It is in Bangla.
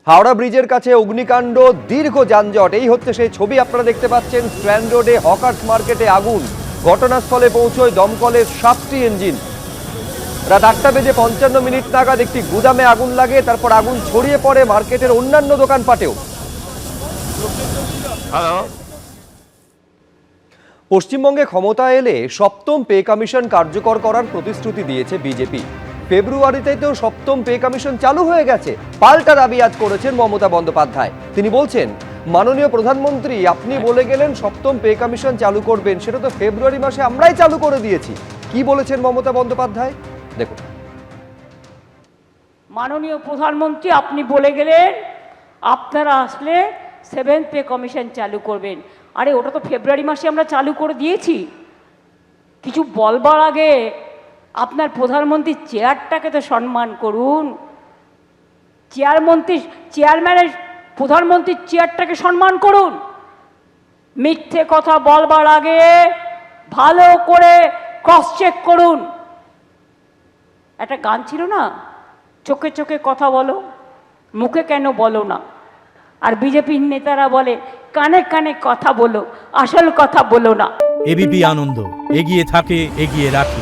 হাওড়া ব্রিজের কাছে অগ্নিকাণ্ড, দীর্ঘ যানজট। এই হচ্ছে সেই ছবি আপনারা দেখতে পাচ্ছেন। স্ট্র্যান্ড রোডে হকার্স মার্কেটে আগুন। ঘটনাস্থলে পৌঁছয় দমকলের 7টি ইঞ্জিন। রাত 8:55 নাগাদ একটি গুদামে আগুন লাগে, তারপর আগুন ছড়িয়ে পড়ে মার্কেটের অন্যান্য দোকানপাটেও। পশ্চিমবঙ্গে ক্ষমতা এলে সপ্তম পে কমিশন কার্যকর করার প্রতিশ্রুতি দিয়েছে বিজেপি। ফেব্রুয়ারিতেই তো সপ্তম পে কমিশন চালু হয়ে গেছে। পাল্টা দাবি আজ করেছেন মমতা বন্দ্যোপাধ্যায়। তিনি বলছেন, মাননীয় প্রধানমন্ত্রী, আপনি বলে গেলেন সপ্তম পে কমিশন চালু করবেন, সেটা তো ফেব্রুয়ারি মাসে আমরাই চালু করে দিয়েছি। কি বলেছেন মমতা বন্দ্যোপাধ্যায় দেখুন। মাননীয় প্রধানমন্ত্রী, আপনি বলে গেলেন আপনারা আসলে সেভেন্থ পে কমিশন চালু করবেন। আরে ওটা তো ফেব্রুয়ারি মাসে আমরা চালু করে দিয়েছি। কিছু বলবার আগে আপনার প্রধানমন্ত্রীর চেয়ারটাকে তো সম্মান করুন। চেয়ারম্যানের প্রধানমন্ত্রীর চেয়ারটাকে সম্মান করুন। মিথ্যে কথা বলবার আগে ভালো করে ক্রস চেক করুন। একটা গান ছিল না, চোখে চোখে কথা বলো, মুখে কেন বলো না। আর বিজেপির নেতারা বলে কানে কানে কথা বলো, আসল কথা বলো না। এবিপি আনন্দ, এগিয়ে থাকে, এগিয়ে রাখে।